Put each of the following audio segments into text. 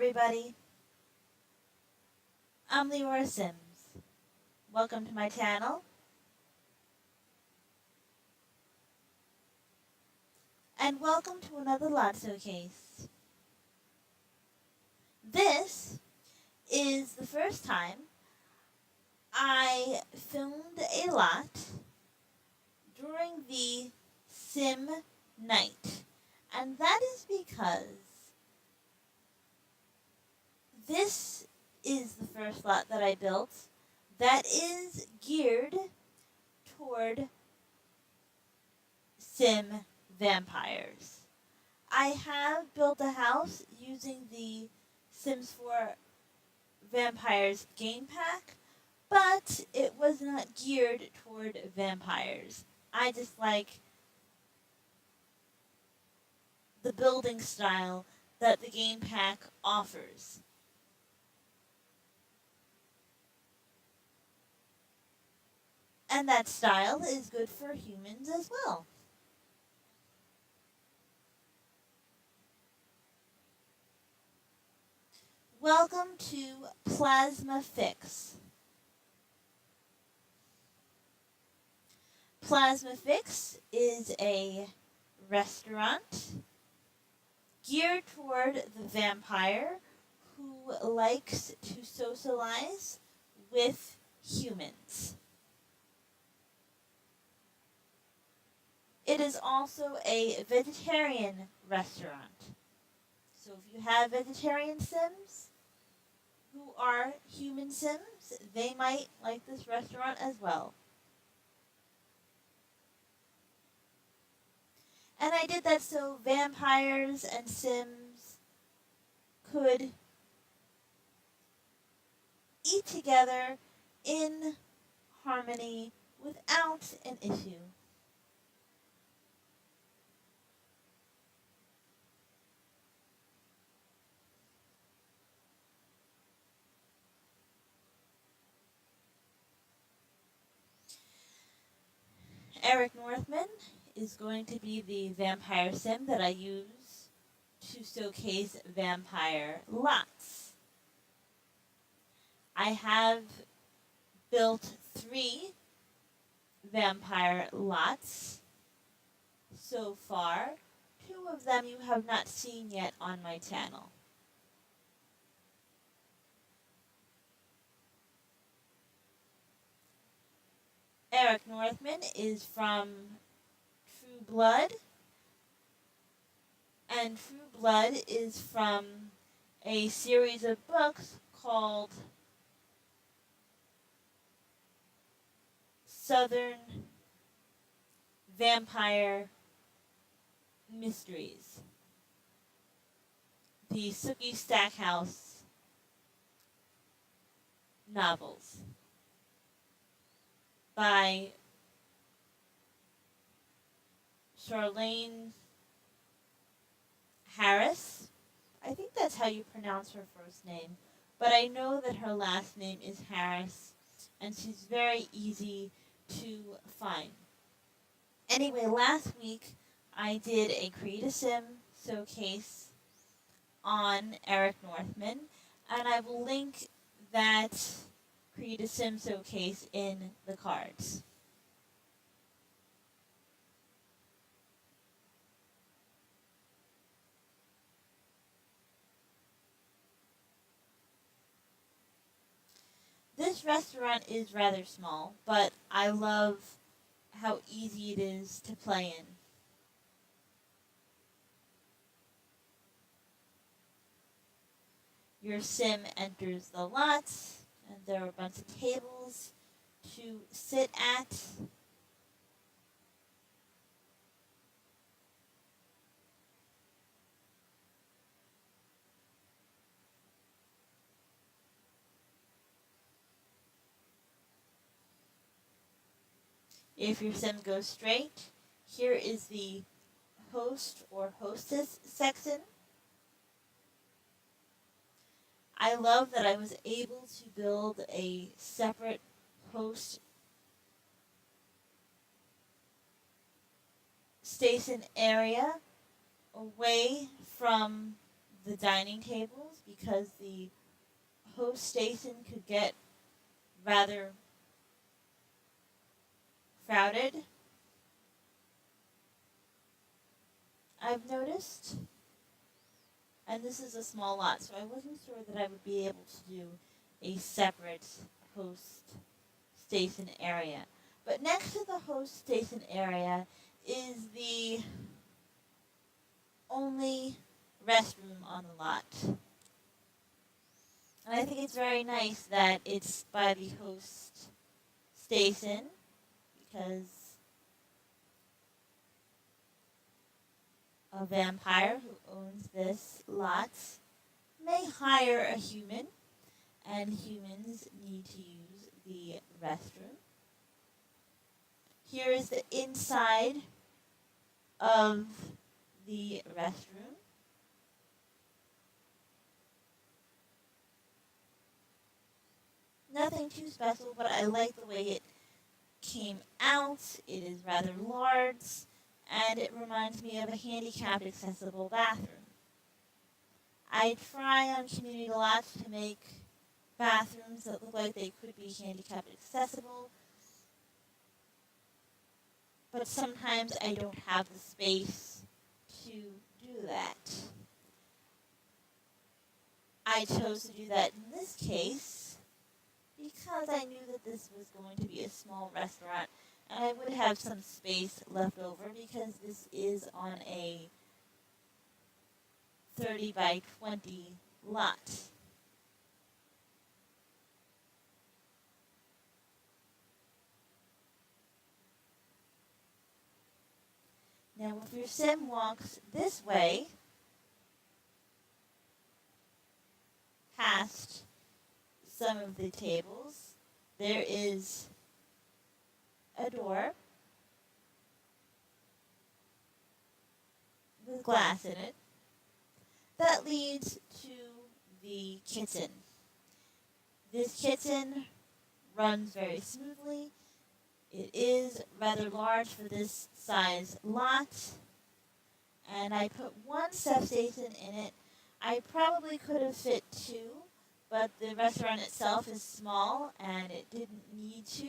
everybody. I'm Leora Sims. Welcome to my channel. And welcome to another lot showcase. This is the first time I filmed a lot during the Sim night. And that is because this is the first lot that I built that is geared toward Sim vampires. I have built a house using the Sims 4 Vampires game pack, but it was not geared toward vampires. I just like the building style that the game pack offers. And that style is good for humans as well. Welcome to Plasma Fix. Plasma Fix is a restaurant geared toward the vampire who likes to socialize with humans. It is also a vegetarian restaurant. So if you have vegetarian Sims who are human Sims, they might like this restaurant as well. And I did that so vampires and Sims could eat together in harmony without an issue. Eric Northman is going to be the vampire sim that I use to showcase vampire lots. I have built 3 vampire lots so far. 2 of them you have not seen yet on my channel. Eric Northman is from True Blood, and True Blood is from a series of books called Southern Vampire Mysteries, the Sookie Stackhouse novels by Charlene Harris. I think that's how you pronounce her first name, but I know that her last name is Harris, and she's very easy to find. Anyway, last week I did a Create a Sim showcase on Eric Northman, and I will link that Create a Sim showcase in the cards. This restaurant is rather small, but I love how easy it is to play in. Your sim enters the lots, and there are a bunch of tables to sit at. If your sim goes straight, here is the host or hostess section. I love that I was able to build a separate host station area away from the dining tables because the host station could get rather crowded, I've noticed. And this is a small lot, so I wasn't sure that I would be able to do a separate host station area. But next to the host station area is the only restroom on the lot. And I think it's very nice that it's by the host station because a vampire who owns this lot may hire a human, and humans need to use the restroom. Here is the inside of the restroom. Nothing too special, but I like the way it came out. It is rather large, and it reminds me of a handicapped accessible bathroom. I try on community lots to make bathrooms that look like they could be handicapped accessible, but sometimes I don't have the space to do that. I chose to do that in this case because I knew that this was going to be a small restaurant and I would have some space left over because this is on a 30 by 20 lot. Now if your sim walks this way, past some of the tables, there is a door with glass in it that leads to the kitchen. This kitchen runs very smoothly. It is rather large for this size lot, and I put one substation in it. I probably could have fit two, but the restaurant itself is small and it didn't need to.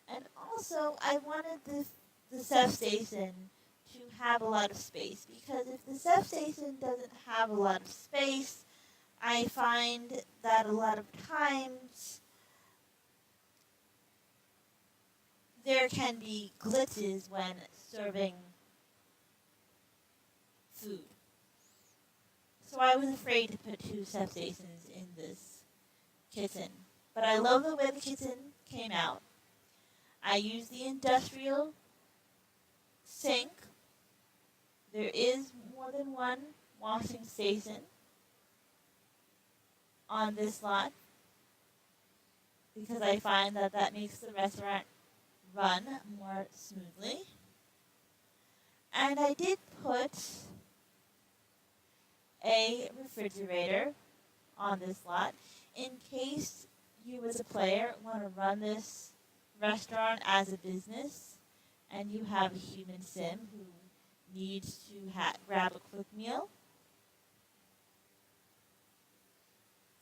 And also, I wanted the substation to have a lot of space, because if the substation doesn't have a lot of space, I find that a lot of times there can be glitches when serving food. So I was afraid to put two substations in this kitchen. But I love the way the kitchen came out. I used the industrial sink. There is more than one washing station on this lot because I find that that makes the restaurant run more smoothly. And I did put a refrigerator on this lot in case you as a player want to run this restaurant as a business and you have a human sim who needs to grab a quick meal.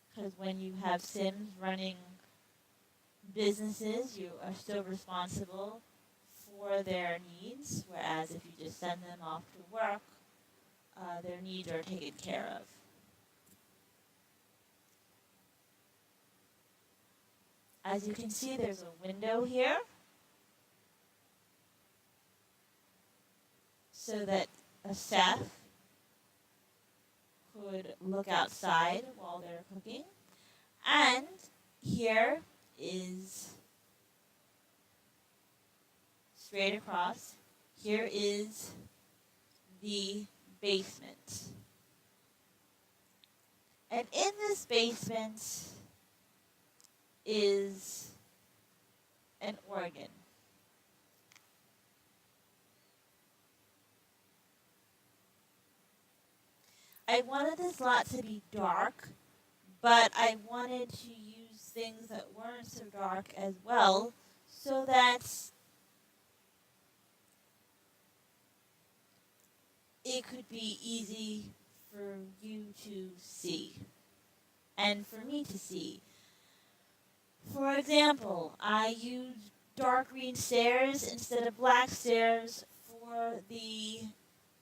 Because when you have sims running businesses, you are still responsible for their needs, whereas if you just send them off to work, their needs are taken care of. As you can see, there's a window here so that a chef could look outside while they're cooking. And here is, straight across, here is the basement. And in this basement is an organ. I wanted this lot to be dark, but I wanted to use things that weren't so dark as well, so that it could be easy for you to see and for me to see. For example, I used dark green stairs instead of black stairs for the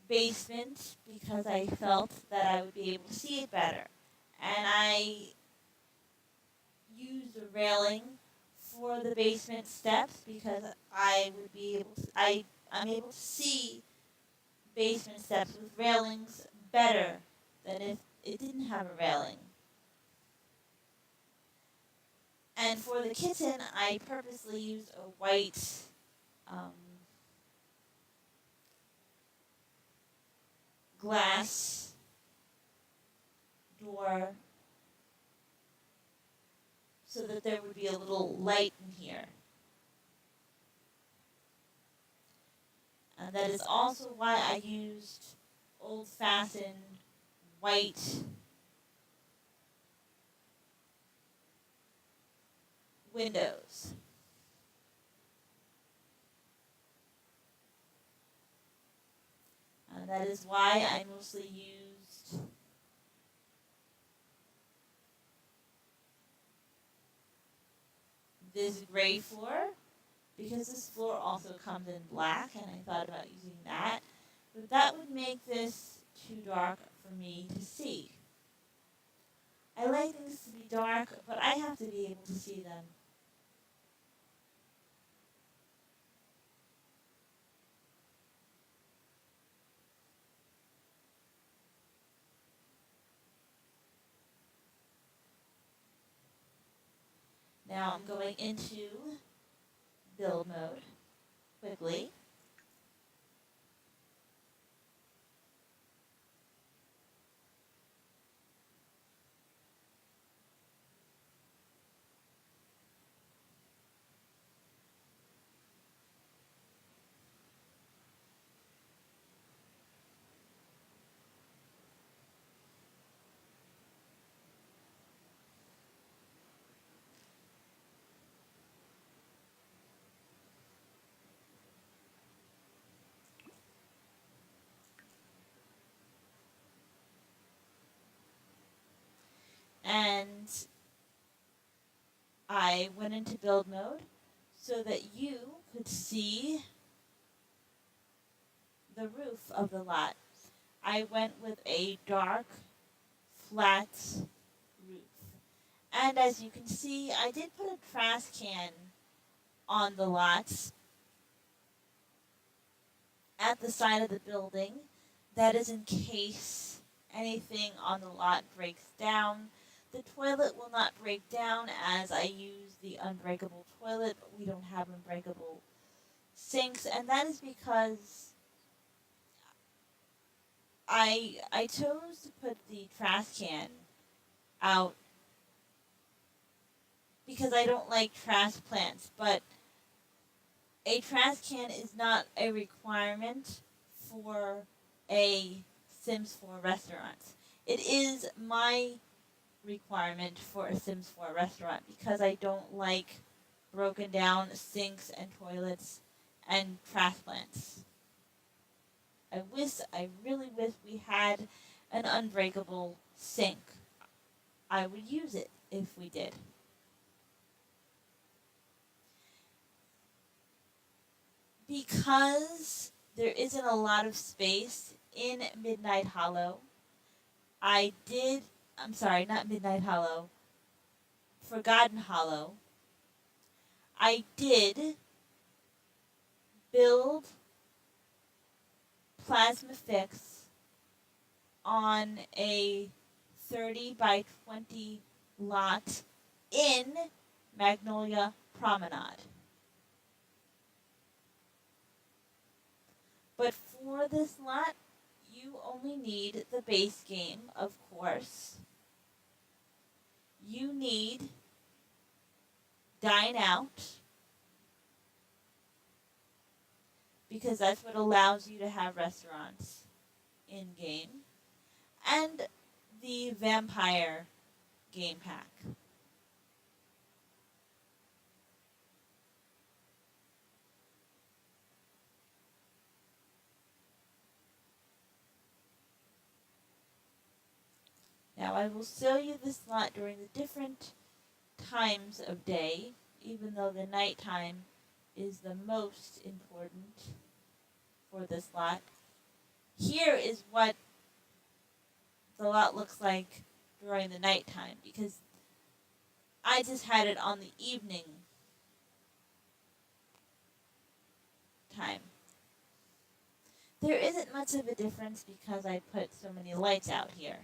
basement because I felt that I would be able to see it better. And I used a railing for the basement steps because I'm able to see basement steps with railings better than if it didn't have a railing. And for the kitchen, I purposely used a white um, glass door so that there would be a little light in here. And that is also why I used old-fashioned white windows. And that is why I mostly used this gray floor, because this floor also comes in black, and I thought about using that. But that would make this too dark for me to see. I like things to be dark, but I have to be able to see them. Now I'm going into build mode quickly. And I went into build mode so that you could see the roof of the lot. I went with a dark, flat roof. And as you can see, I did put a trash can on the lots at the side of the building. That is in case anything on the lot breaks down. The toilet will not break down as I use the unbreakable toilet, but we don't have unbreakable sinks, and that is because I chose to put the trash can out because I don't like trash plants, but a trash can is not a requirement for a Sims 4 restaurant. It is my requirement for a Sims 4 restaurant because I don't like broken down sinks and toilets and trash plants. I really wish we had an unbreakable sink. I would use it if we did. Because there isn't a lot of space in Midnight Hollow, not Midnight Hollow, Forgotten Hollow, I did build Plasma Fix on a 30 by 20 lot in Magnolia Promenade. But for this lot, you only need the base game, of course. You need Dine Out, because that's what allows you to have restaurants in-game, and the Vampire game pack. Now I will show you this lot during the different times of day, even though the nighttime is the most important for this lot. Here is what the lot looks like during the nighttime, because I just had it on the evening time. There isn't much of a difference because I put so many lights out here.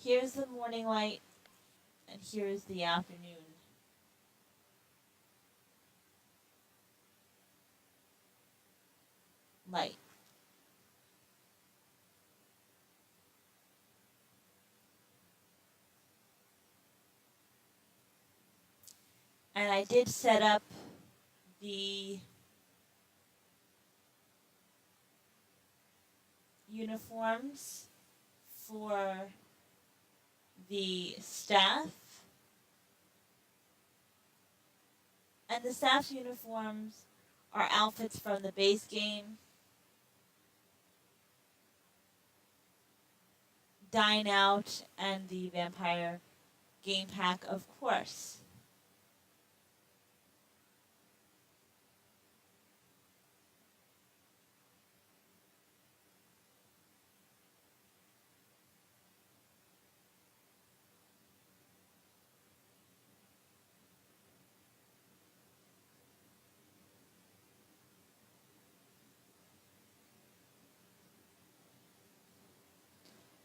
Here's the morning light, and here's the afternoon light. And I did set up the uniforms for the staff. And the staff's uniforms are outfits from the base game, Dine Out, and the Vampire game pack, of course.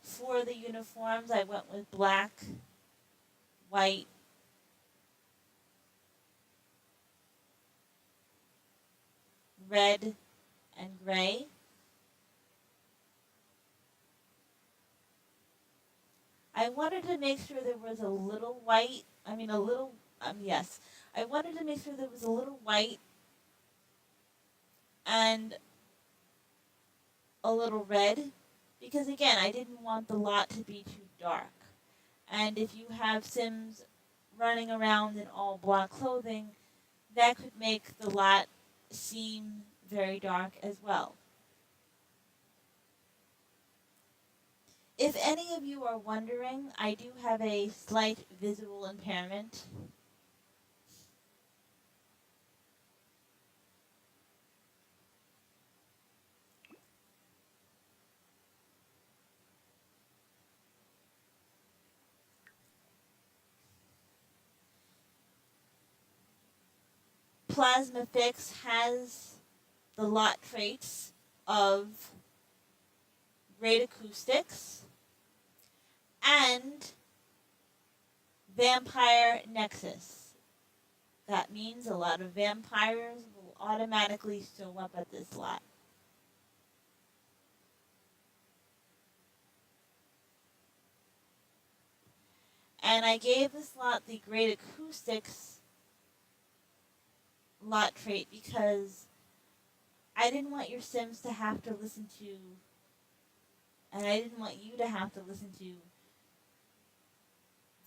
For the uniforms, I went with black, white, red, and gray. I wanted to make sure there was a little white, yes. I wanted to make sure there was a little white and a little red, because again, I didn't want the lot to be too dark. And if you have Sims running around in all black clothing, that could make the lot seem very dark as well. If any of you are wondering, I do have a slight visual impairment. Plasma Fix has the lot traits of great acoustics and Vampire Nexus. That means a lot of vampires will automatically show up at this lot. And I gave this lot the Great Acoustics lot trait because I didn't want your Sims to have to listen to, and I didn't want you to have to listen to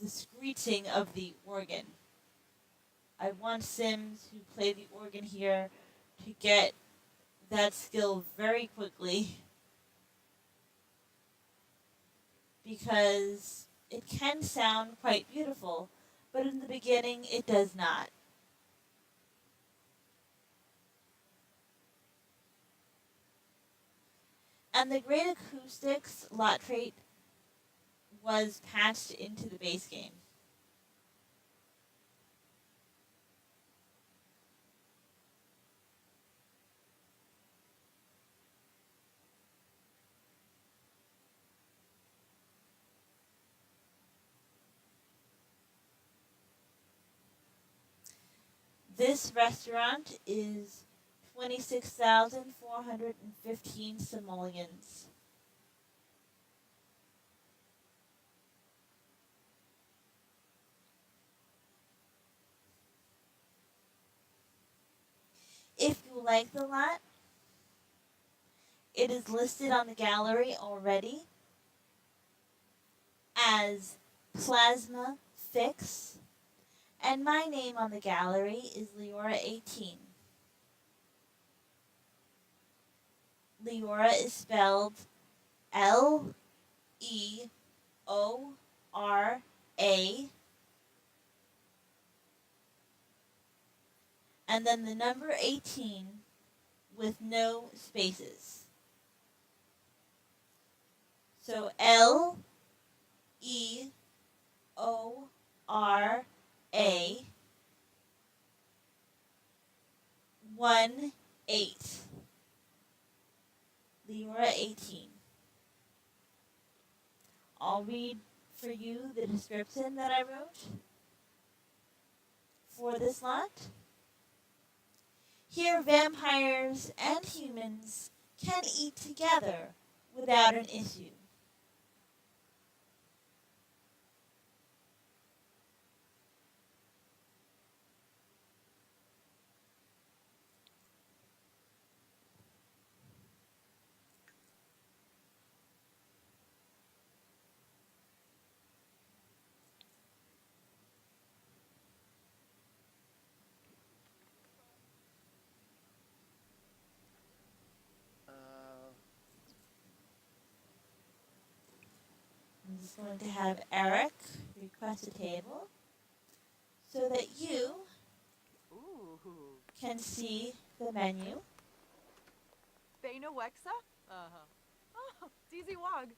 the screeching of the organ. I want Sims who play the organ here to get that skill very quickly, because it can sound quite beautiful, but in the beginning it does not. And the Great Acoustics lot trait was patched into the base game. This restaurant is 26,415 simoleons. If you like the lot, it is listed on the gallery already as Plasma Fix, and my name on the gallery is Leora18. Leora is spelled Leora, and then the number 18 with no spaces. So Leora 18. Leora 18. I'll read for you the description that I wrote for this lot. Here, vampires and humans can eat together without an issue. I'm just going to have Eric request a table so that you can see the menu. Bena Wexa? Oh, Zizi Wog.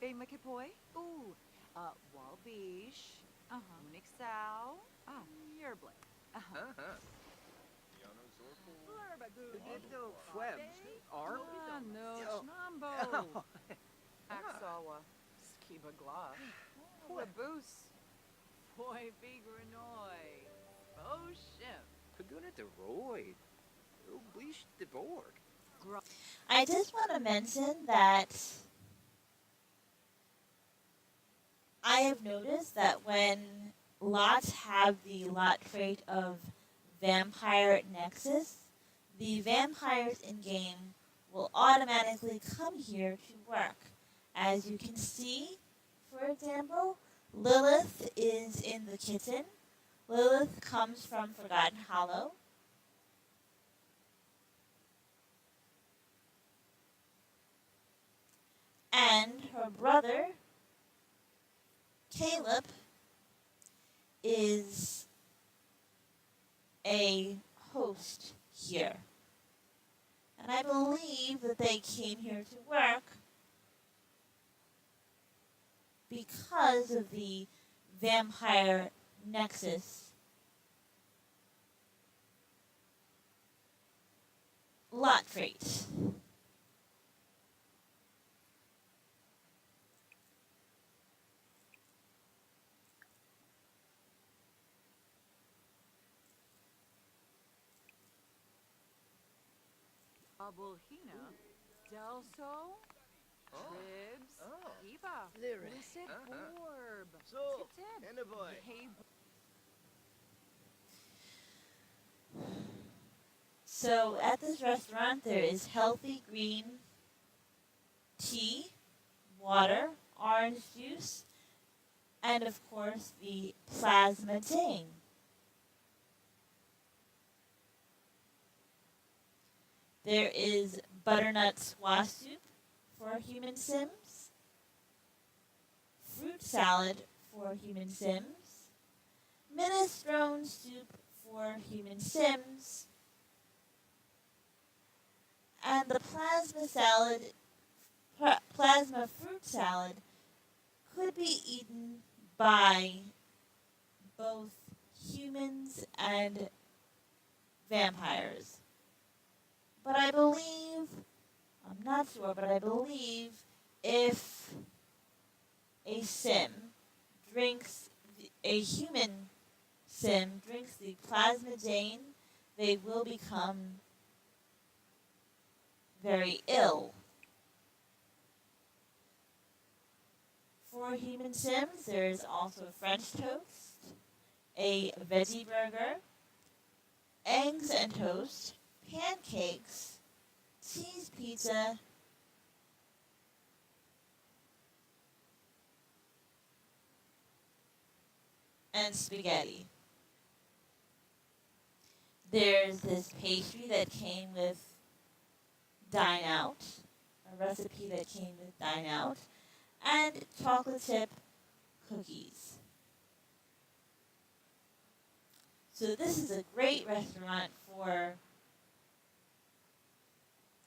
Bay Makipoi? Ooh, Walbish. Unik Sao. Yerble. No, Schnambo. Axawa. Skiba Gla. Waboose. Boy, Big Renoi. Boshim. Paguna de Roy. Oblish de Borg. I just want to mention that I have noticed that when lots have the lot trait of Vampire Nexus, the vampires in-game will automatically come here to work. As you can see, for example, Lilith is in the kitchen. Lilith comes from Forgotten Hollow. And her brother, Caleb, is a host here. And I believe that they came here to work because of the Vampire Nexus lot trait. Abulhina. Delso. Tribs. Eva. Lyric. Lucid Orb. So, Titib. Enavoy. Hey, So at this restaurant, there is healthy green tea, water, orange juice, and of course the plasma ting. There is butternut squash soup for human sims, fruit salad for human sims, minestrone soup for human sims, and the plasma fruit salad could be eaten by both humans and vampires. But I believe, I'm not sure, but I believe if a human sim drinks the plasma Jane, they will become very ill. For human sims, there is also French toast, a veggie burger, eggs and toast, pancakes, cheese pizza, and spaghetti. There's this pastry that came with Dine Out, a recipe that came with Dine Out, and chocolate chip cookies. So this is a great restaurant for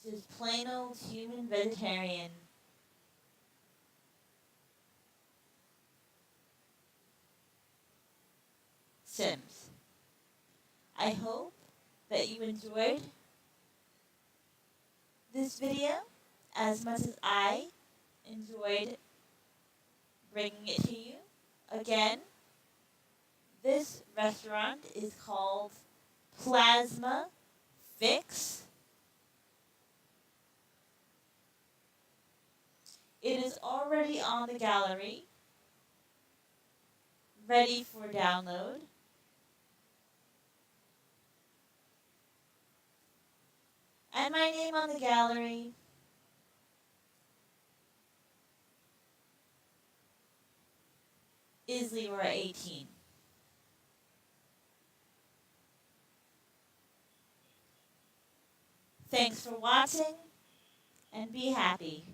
just plain old human vegetarian Sims. I hope that you enjoyed this video as much as I enjoyed bringing it to you. Again, this restaurant is called Plasma Fix. It is already on the gallery, ready for download. And my name on the gallery is Leora 18. Thanks for watching, and be happy.